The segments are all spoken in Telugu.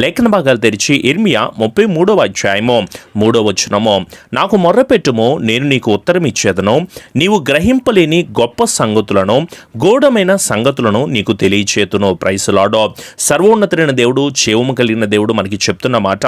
లేఖన భాగాలు తెరిచి ఇర్మియా 33వ అధ్యాయము 3వ వచనము. నాకు మొర్రపెట్టుము, నేను నీకు ఉత్తరం ఇచ్చేదను, నీవు గ్రహింపలేని గొప్ప సంగతులను, గూఢమైన సంగతులను నీకు తెలియచేతును. Praise lord. సర్వోన్నతుడైన దేవుడు, జీవము కలిగిన దేవుడు మనకి చెప్తున్న మాట,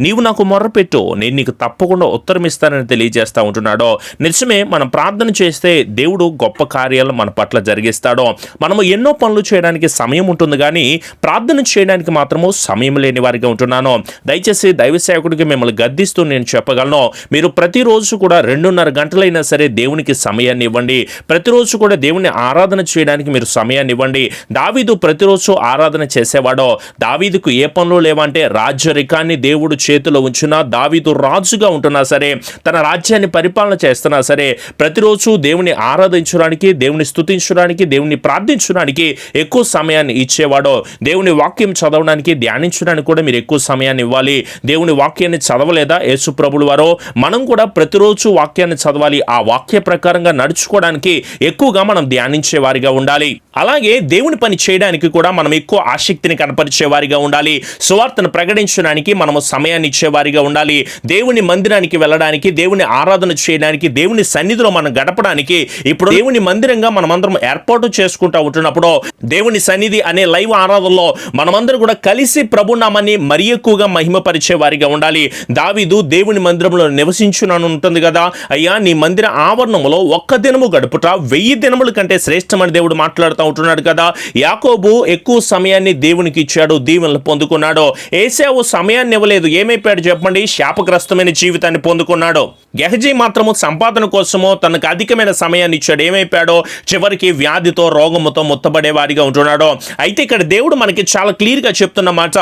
నీవు నాకు మొర్రపెట్టు, నేను నీకు తప్పకుండా ఉత్తరం ఇస్తానని తెలియజేస్తూ ఉంటున్నాడు. నిజమే, మనం ప్రార్థన చేస్తే దేవుడు గొప్ప కార్యాలు మన పట్ల జరిగిస్తాడు. మనము ఎన్నో పనులు చేయడానికి సమయం ఉంటుంది, కానీ ప్రార్థన చేయడానికి మాత్రము సమయం లేని వారిగా ఉంటున్నాను. దయచేసి దైవ సేవకుడికి మిమ్మల్ని గద్దిస్తూ నేను చెప్పగలను, మీరు ప్రతిరోజు కూడా 2.5 గంటలైనా సరే దేవునికి సమయాన్ని ఇవ్వండి. ప్రతిరోజు కూడా దేవుని ఆరాధన చేయడానికి మీరు సమయాన్ని ఇవ్వండి. దావీదు ప్రతిరోజు ఆరాధన చేసేవాడో. దావీదుకు ఏ పనులు లేవంటే, రాజ్యరికాన్ని దేవుడు చేతిలో ఉంచినా, దావీదు రాజుగా ఉంటున్నా సరే, తన రాజ్యాన్ని పరిపాలన చేస్తున్నా సరే, ప్రతిరోజు దేవుని ఆరాధించడానికి, దేవుని స్తుతించడానికి, దేవుని ప్రార్థించడానికి ఎక్కువ సమయాన్ని ఇచ్చేవాడో. దేవుని వాక్యం చదవడానికి, ధ్యానించడానికి కూడా మీరు ఎక్కువ సమయాన్ని ఇవ్వాలి. దేవుని వాక్యాన్ని చదవలేదా యేసు ప్రభులు వారు? మనం కూడా ప్రతిరోజు వాక్యాన్ని చదవాలి. ఆ వాక్య ప్రకారంగా నడుచుకోవడానికి ఎక్కువగా మనం ధ్యానించే వారిగా ఉండాలి. అలాగే దేవుని పని చేయడానికి కూడా మనం ఎక్కువ ఆసక్తిని కనపరిచే వారిగా ఉండాలి. సువార్తను ప్రకటించడానికి మనము సమయాన్ని ఇచ్చేవారిగా ఉండాలి. దేవుని మందిరానికి వెళ్ళడానికి, దేవుని ఆరాధన చేయడానికి, దేవుని సన్నిధిలో మనం గడపడానికి ఇప్పుడు దేవుని మందిరంగా మనమందరం ఏర్పాటు చేసుకుంటూ ఉంటున్నప్పుడు, దేవుని సన్నిధి అనే లైవ్ ఆరాధనలో మనమందరం కూడా కలిసి ప్రభునామాన్ని మరి ఎక్కువగా మహిమపరిచే వారిగా ఉండాలి. దావీదు దేవుని మందిరంలో నివసించునని ఉంటుంది కదా, అయ్యా నీ మందిర ఆవరణంలో ఒక్క దినము గడుపుట 1000 దినముల కంటే శ్రేష్టమని దేవుడు మాట్లాడుతూ ఉంటున్నాడు కదా. యాకోబు ఎక్కువ సమయాన్ని దేవునికి ఇచ్చాడు, దీవెనలు పొందుకున్నాడు. ఏశావు సమయాన్ని ఇవ్వలేదు, ఏమైపోయాడు చెప్పండి? శాపగ్రస్తమైన జీవితాన్ని పొందుకున్నాడు. గెహజీ మాత్రము సంపాదన కోసమో తనకు అధికమైన సమయాన్ని ఇచ్చాడు, ఏమైపోయాడో? చివరికి వ్యాధితో, రోగముతో ముత్తబడే వారిగా ఉంటున్నాడు. అయితే ఇక్కడ దేవుడు మనకి చాలా క్లియర్గా చెప్తున్న మాట,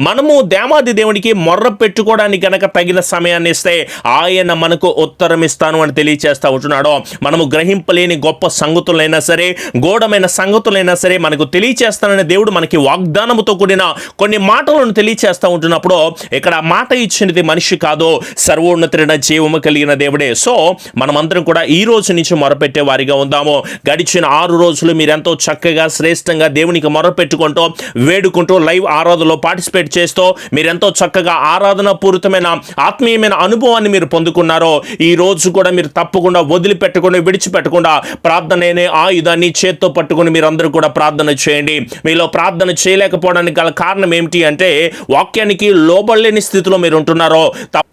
మనము దేవాది దేవునికి మొర్ర పెట్టుకోవడానికి గనక తగిన సమయాన్ని ఇస్తే ఆయన మనకు ఉత్తరం ఇస్తాను అని తెలియచేస్తూ ఉంటున్నాడు. మనము గ్రహింపలేని గొప్ప సంగతులైనా సరే, గూఢమైన సంగతులైనా సరే మనకు తెలియచేస్తానని దేవుడు మనకి వాగ్దానముతో కూడిన కొన్ని మాటలను తెలియచేస్తూ ఉంటున్నప్పుడు, ఇక్కడ మాట ఇచ్చినది మనిషి కాదు, సర్వోన్నతుడైన జీవము కలిగిన దేవుడే. సో మనమందరం కూడా ఈ రోజు నుంచి మొరపెట్టే వారిగా ఉందాము. గడిచిన 6 రోజులు మీరెంతో చక్కగా శ్రేష్టంగా దేవునికి మొరపెట్టుకుంటూ, వేడుకుంటూ, లైవ్ ఆరాధనలో పార్టిసిపేట్ చేస్తూ మీరెంతో చక్కగా ఆరాధన పూరితమైన ఆత్మీయమైన అనుభవాన్ని మీరు పొందుకున్నారో, ఈ రోజు కూడా మీరు తప్పకుండా వదిలిపెట్టకుండా, విడిచిపెట్టకుండా ప్రార్థననే ఆయుధాన్ని చేత్తో పట్టుకుని మీరందరూ కూడా ప్రార్థన చేయండి. మీలో ప్రార్థన చేయలేకపోవడానికి గల కారణం ఏమిటి అంటే, వాక్యానికి లోబడలేని స్థితిలో మీరు ఉంటున్నారో.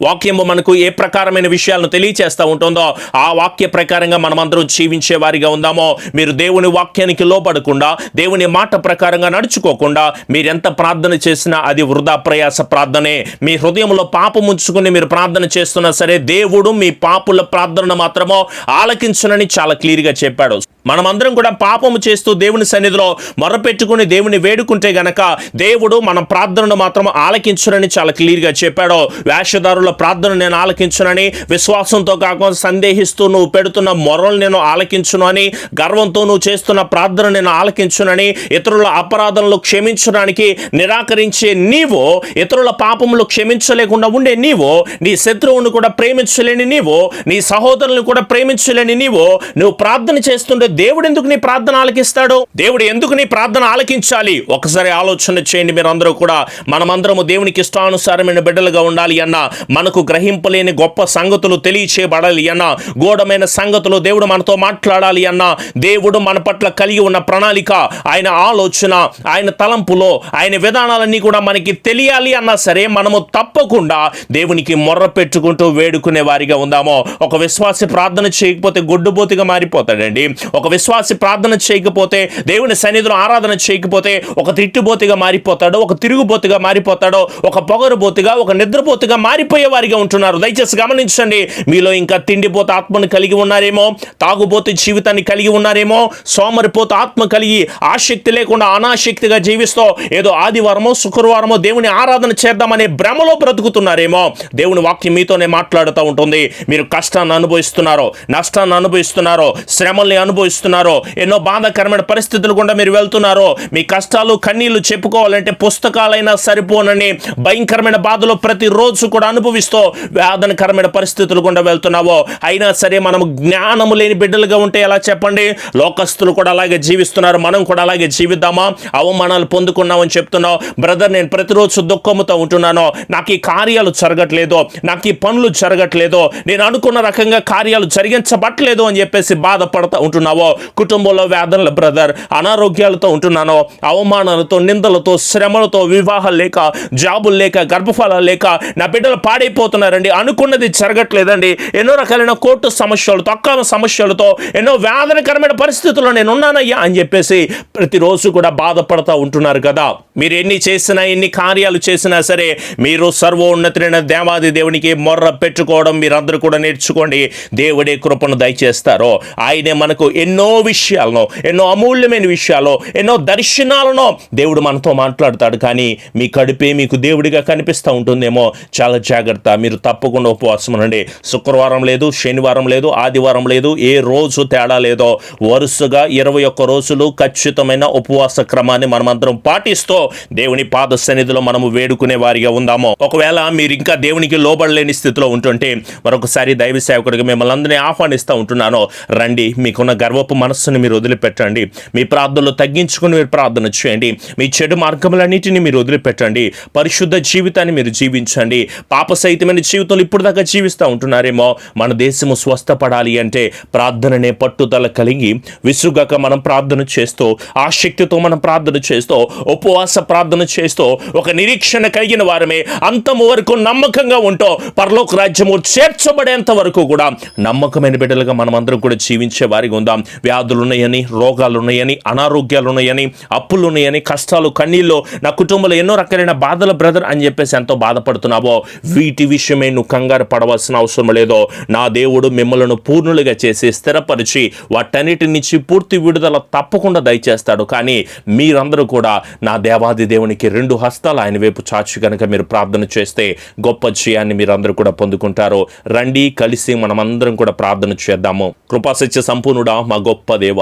వాక్యము మనకు ఏ ప్రకారమైన విషయాలను తెలియచేస్తూ ఉంటుందో ఆ వాక్య ప్రకారంగా మనమందరం జీవించే వారిగా ఉందామో. మీరు దేవుని వాక్యానికి లోబడకుండా, దేవుని మాట ప్రకారంగా నడుచుకోకుండా మీరెంత ప్రార్థన చేసినా అది వృధా ప్రయాస ప్రార్థనే. మీ హృదయంలో పాపం ఉంచుకుని మీరు ప్రార్థన చేస్తున్నా సరే, దేవుడు మీ పాపుల ప్రార్థనను మాత్రమో ఆలకించునని చాలా క్లియర్గా చెప్పాడు. మనమందరం కూడా పాపము చేస్తూ దేవుని సన్నిధిలో మొరపెట్టుకుని దేవుని వేడుకుంటే గనక దేవుడు మన ప్రార్థనను మాత్రం ఆలకించునని చాలా క్లియర్గా చెప్పాడు. వేషధారుల ప్రార్థన నేను ఆలకించునని, విశ్వాసంతో కాకుండా సందేహిస్తూ నువ్వు పెడుతున్న మొరలు నేను ఆలకించును అని, గర్వంతో నువ్వు చేస్తున్న ప్రార్థన నేను ఆలకించునని, ఇతరుల అపరాధనలు క్షమించడానికి నిరాకరించే నీవు, ఇతరుల పాపములు క్షమించలేకుండా ఉండే నీవు, నీ శత్రువును కూడా ప్రేమించలేని నీవు, నీ సహోదరులను కూడా ప్రేమించలేని నీవు, నువ్వు ప్రార్థన చేస్తుంటే దేవుడు ఎందుకు నీ ప్రార్థన ఆలకిస్తాడు? దేవుడు ఎందుకు నీ ప్రార్థన ఆలకించాలి? ఒకసారి ఆలోచన చేయండి మీరందరూ కూడా. మనమందరము దేవునికి ఇష్టానుసారమైన బిడ్డలుగా ఉండాలి అన్న, మనకు గ్రహింపలేని గొప్ప సంగతులు తెలియచేయబడాలి అన్న, గూఢమైన సంగతులు దేవుడు మనతో మాట్లాడాలి అన్న, దేవుడు మన పట్ల కలిగి ఉన్న ప్రణాళిక, ఆయన ఆలోచన, ఆయన తలంపులో, ఆయన విధానాలన్నీ కూడా మనకి తెలియాలి అన్నా సరే, మనము తప్పకుండా దేవునికి మొర్ర పెట్టుకుంటూ వేడుకునే వారిగా ఉందామో. ఒక విశ్వాసి ప్రార్థన చేయకపోతే గుడ్డుబోతిగా మారిపోతాడండి. ఒక విశ్వాసి ప్రార్థన చేయకపోతే, దేవుని సన్నిధిలో ఆరాధన చేయకపోతే ఒక తిట్టుబోతిగా మారిపోతాడు, ఒక తిరుగుబోతుగా మారిపోతాడు, ఒక పొగరుబోతుగా, ఒక నిద్రబోతుగా మారిపోయే వారిగా ఉంటున్నారు. దయచేసి గమనించండి. మీలో ఇంకా తిండిపోత ఆత్మను కలిగి ఉన్నారేమో, తాగుబోతు జీవితాన్ని కలిగి ఉన్నారేమో, సోమరిపోత ఆత్మ కలిగి ఆసక్తి లేకుండా అనాసక్తిగా జీవిస్తూ ఏదో ఆదివారమో శుక్రవారమో దేవుని ఆరాధన చేద్దామనే భ్రమలో బ్రతుకుతున్నారేమో. దేవుని వాక్యం మీతోనే మాట్లాడుతూ ఉంటుంది. మీరు కష్టాన్ని అనుభవిస్తున్నారో, నష్టాన్ని అనుభవిస్తున్నారో, శ్రమల్ని అనుభవిస్తున్నారో, జీవిస్తున్నారో, ఎన్నో బాధాకరమైన పరిస్థితులు గుండా మీరు వెళ్తున్నారో, మీ కష్టాలు కన్నీళ్లు చెప్పుకోవాలంటే పుస్తకాలైనా సరిపోనని భయంకరమైన బాధలో ప్రతిరోజు కూడా అనుభవిస్తూ వేదనకరమైన పరిస్థితులు గుండా వెళ్తున్నావో, అయినా సరే మనం జ్ఞానము లేని బిడ్డలుగా ఉంటే ఎలా చెప్పండి? లోకస్తులు కూడా అలాగే జీవిస్తున్నారు, మనం కూడా అలాగే జీవిద్దామా? అవమానాలు పొందుకున్నామని చెప్తున్నావు బ్రదర్, నేను ప్రతిరోజు దుఃఖముతో ఉంటున్నాను, నాకు ఈ కార్యాలు జరగట్లేదు, నాకు ఈ పనులు జరగట్లేదు, నేను అనుకున్న రకంగా కార్యాలు జరిగించబట్టలేదు అని చెప్పేసి బాధపడతా ఉంటున్నావో, కుటుంబంలో వేదనలు బ్రదర్, అనారోగ్యాలతో ఉంటున్నానో, అవమానాలతో, నిందలతో, శ్రమలతో, వివాహాలు లేక, జాబులు లేక, గర్భఫలాలు లేక నా బిడ్డలు పాడైపోతున్నారండి, అనుకున్నది జరగట్లేదండి, ఎన్నో రకాలైన కోర్టు సమస్యలతో, అక్రమ సమస్యలతో, ఎన్నో వేదనకరమైన పరిస్థితుల్లో నేను ఉన్నానయ్యా అని చెప్పేసి ప్రతిరోజు కూడా బాధపడతా ఉంటున్నారు కదా. మీరు ఎన్ని చేసినా, ఎన్ని కార్యాలు చేసినా సరే మీరు సర్వోన్నతుడైన దేవాది దేవునికి మొర్ర పెట్టుకోవడం మీరందరూ కూడా నేర్చుకోండి. దేవుడే కృపను దయచేస్తారో, ఆయనే మనకు ఎన్నో విషయాలను, ఎన్నో అమూల్యమైన విషయాలు, ఎన్నో దర్శనాలను దేవుడు మనతో మాట్లాడతాడు. కానీ మీ కడుపే మీకు దేవుడిగా కనిపిస్తూ ఉంటుందేమో, చాలా జాగ్రత్త. మీరు తప్పకుండా ఉపవాసం ఉండండి. శుక్రవారం లేదు, శనివారం లేదు, ఆదివారం లేదు, ఏ రోజు తేడా లేదో వరుసగా 21 రోజులు ఖచ్చితమైన ఉపవాస క్రమాన్ని మనమందరం పాటిస్తూ దేవుని పాద సన్నిధిలో మనము వేడుకునే వారిగా ఉందాము. ఒకవేళ మీరు ఇంకా దేవునికి లోబడలేని స్థితిలో ఉంటుంటే మరొకసారి దైవ సేవకుడిగా మిమ్మల్ని అందరినీ ఆహ్వానిస్తూ ఉంటున్నాను. రండి, మీకున్న గర్వపు మనస్సును మీరు వదిలిపెట్టండి, మీ ప్రార్థనలు తగ్గించుకుని మీరు ప్రార్థన చేయండి, మీ చెడు మార్గములన్నిటిని మీరు వదిలిపెట్టండి, పరిశుద్ధ జీవితాన్ని మీరు జీవించండి. పాప సహితమైన జీవితంలో ఇప్పుడు దాకా జీవిస్తూ ఉంటున్నారేమో. మన దేశము స్వస్థపడాలి అంటే ప్రార్థననే పట్టుదల కలిగి విసుగక మనం ప్రార్థన చేస్తూ, ఆసక్తితో మనం ప్రార్థన చేస్తూ, ఉపవాస ప్రార్థన చేస్తూ, ఒక నిరీక్షణ కలిగిన వారమే అంతము వరకు నమ్మకంగా ఉంటూ పరలోక రాజ్యము చేర్చబడేంత వరకు కూడా నమ్మకమైన బిడ్డలుగా మనమందరం కూడా జీవించే వారిగా ఉందాం. వ్యాధులు ఉన్నాయని, రోగాలు ఉన్నాయని, అనారోగ్యాలు ఉన్నాయని, అప్పులు ఉన్నాయని, కష్టాలు కన్నీళ్ళు, నా కుటుంబంలో ఎన్నో రకాలైన బాధల బ్రదర్ అని చెప్పేసి ఎంతో బాధపడుతున్నావో, వీటి విషయమే నువ్వు కంగారు పడవలసిన అవసరం లేదో. నా దేవుడు మిమ్మల్ని పూర్ణులుగా చేసి స్థిరపరిచి వాటన్నిటి నుంచి పూర్తి విడుదల తప్పకుండా దయచేస్తాడు. కానీ మీరందరూ కూడా నా దేవాది దేవునికి 2 హస్తాలు ఆయన వైపు చాచి కనుక మీరు ప్రార్థన చేస్తే గొప్ప జయాన్ని మీరందరూ కూడా పొందుకుంటారు. రండి, కలిసి మనమందరం కూడా ప్రార్థన చేద్దాము. కృపాసత్య సంపూర్ణుడా, మా గొప్ప దేవ,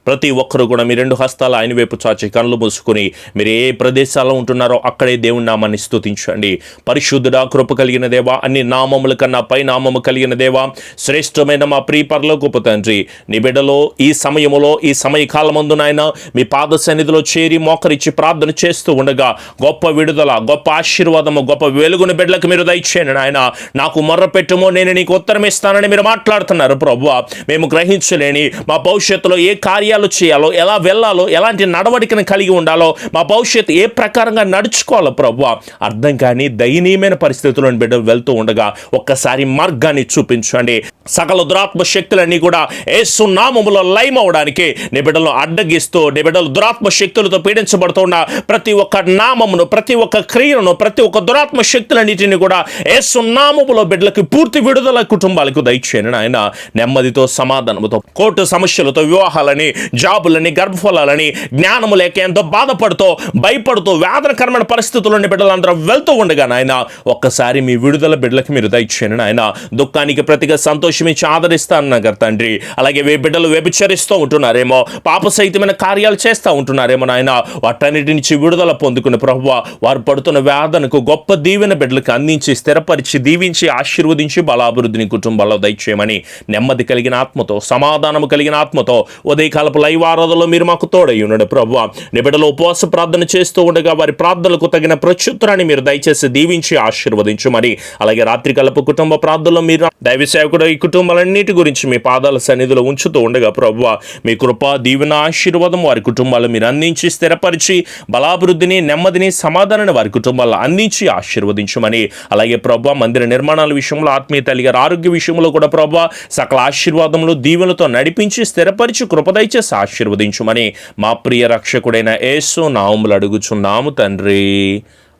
ప్రతి ఒక్కరు కూడా మీ 2 హస్తాలు ఆయన వైపు చాచి కళ్ళు మూసుకుని మీరు ఏ ప్రదేశాల్లో ఉంటున్నారో అక్కడే దేవుని నామాన్ని స్తుతించండి. పరిశుద్ధుడా, కృప కలిగిన దేవ, అన్ని నామముల కన్నా పై నామము కలిగిన దేవ, శ్రేష్టమైన మా ప్రియ పరలోకపు తండ్రి, నీ బిడ్డలో ఈ సమయములో, ఈ సమయకాలమందు నాయన మీ పాద సన్నిధిలో చేరి మోకరించి ప్రార్థన చేస్తూ ఉండగా గొప్ప విడుదల, గొప్ప ఆశీర్వాదము, గొప్ప వెలుగుని బిడ్డలకు మీరు దయచేయండి నాయన. నాకు మొర్ర పెట్టుమో, నేను నీకు ఉత్తరం ఇస్తానని మీరు మాట్లాడుతున్నారు ప్రభువా. మేము గ్రహించలేని మా భవిష్యత్తులో ఏ కార్యాలు చేయాలో, ఎలా వెళ్ళాలో, ఎలాంటి నడవడికను కలిగి ఉండాలో, మా భవిష్యత్తు ఏ ప్రకారంగా నడుచుకోవాలో ప్రభువా అర్థం కాని దయనీయమైన పరిస్థితుల్లో బిడ్డలు వెళ్తూ ఉండగా ఒక్కసారి మార్గాన్ని చూపించండి. సకల దురాత్మ శక్తులన్నీ కూడా యేసు నామములో లయం అవడానికి నీ బిడ్డలను అడ్డగిస్తూ, నీ బిడ్డలు దురాత్మ శక్తులతో పీడించబడుతున్న ప్రతి ఒక్క నామమును, ప్రతి ఒక్క క్రియను, ప్రతి ఒక్క దురాత్మ శక్తులన్నిటిని కూడా యేసు నామములో బిడ్డలకు పూర్తి విడుదల కుటుంబాలకు దయచేయండి నాయన. నెమ్మదితో, సమాధానముతో, కోర్టు సమస్యలతో, వివాహాలని, జాబులని, గర్భఫలాలని, జ్ఞానము లేక ఎంతో బాధపడుతూ, భయపడుతూ, వేదనకరమైన పరిస్థితుల్లోని బిడ్డలందరూ వెళ్తూ ఉండగా నాయన ఒక్కసారి మీ విడుదల బిడ్డలకు మీరు దయచేయండి నాయన. దుఃఖానికి ప్రతిగా సంతోషమిచ్చి ఆదరిస్తానన్నారు తండ్రి. అలాగే బిడ్డలు వ్యభిచరిస్తూ ఉంటున్నారేమో, పాప సహితమైన కార్యాలు చేస్తూ ఉంటున్నారేమో నాయన, వాటన్నిటి నుంచి విడుదల పొందుకుని ప్రభువా వారు పడుతున్న వేదనకు గొప్ప దీవెన బిడ్డలకు అందించి, స్థిరపరిచి, దీవించి, ఆశీర్వదించి బలాభివృద్ధిని కుటుంబాల్లో దయచేయమని నెమ్మది కలిగిన ఆత్మతో, సమాధానము కలిగిన ఆత్మతో ఉదయకాలపు లైవ్ ఆరాధనలో మీరు మాకు తోడై ఉన్నాడు ప్రభువా. నీ బిడ్డలు ఉపవాస ప్రార్థన చేస్తూ ఉండగా వారి ప్రార్థనలకు తగిన ప్రత్యుత్తరాన్ని మీరు దయచేసి దీవించి ఆశీర్వదించమని, అలాగే రాత్రికాలపు కుటుంబ ప్రార్థనలో మీరు దైవ సేవకుడు ఈ కుటుంబాలన్నిటి గురించి మీ పాదాల సన్నిధిలో ఉంచుతూ ఉండగా ప్రభువా మీ కృప, దీవెన, ఆశీర్వాదం వారి కుటుంబాలు మీరు అందించి, స్థిరపరిచి, బలాభివృద్ధిని, నెమ్మదిని, సమాధానాన్ని వారి కుటుంబాల్లో అందించి ఆశీర్వదించమని, అలాగే ప్రభువా మందిర నిర్మాణాల విషయంలో, ఆత్మీయ తల్లిగారి ఆరోగ్య విషయంలో కూడా ప్రభువా సకల ఆశీర్వాదములు, దీవెనలతో నడిపించి, స్థిరపరిచి, కృపదయచేసి ఆశీర్వదించమని మా ప్రియ రక్షకుడైన యేసు నామములో అడుగుచున్నాము తండ్రి.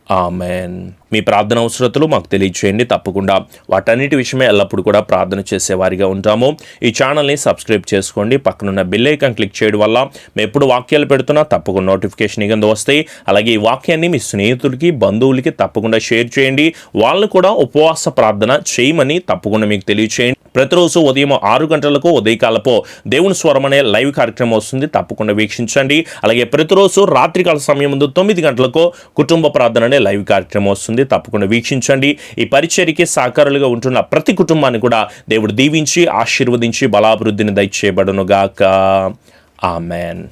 ఆమెన్. మీ ప్రార్థన అవసరతలు మాకు తెలియజేయండి. తప్పకుండా వాటన్నిటి విషయమే ఎల్లప్పుడూ కూడా ప్రార్థన చేసేవారిగా ఉంటాము. ఈ ఛానల్ని సబ్స్క్రైబ్ చేసుకోండి. పక్కనున్న బెల్ ఐకాన్ క్లిక్ చేయడం వల్ల మేము ఎప్పుడు వాక్యాలు పెడుతున్నా తప్పకుండా నోటిఫికేషన్ కింద వస్తాయి. అలాగే ఈ వాక్యాన్ని మీ స్నేహితులకి, బంధువులకి తప్పకుండా షేర్ చేయండి. వాళ్ళు కూడా ఉపవాస ప్రార్థన చేయమని తప్పకుండా మీకు తెలియచేయండి. ప్రతిరోజు ఉదయం 6 గంటలకు ఉదయకాలపు దేవుని స్వరం అనే లైవ్ కార్యక్రమం వస్తుంది. తప్పకుండా వీక్షించండి. అలాగే ప్రతిరోజు రాత్రికాల సమయం ముందు 9 గంటలకు కుటుంబ ప్రార్థన అనే లైవ్ కార్యక్రమం వస్తుంది. తప్పకుండా వీక్షించండి. ఈ పరిచర్యకి సహకారులుగా ఉంటున్న ప్రతి కుటుంబాన్ని కూడా దేవుడు దీవించి ఆశీర్వదించి బలాభివృద్ధిని దయచేయబడునుగాక. ఆమెన్.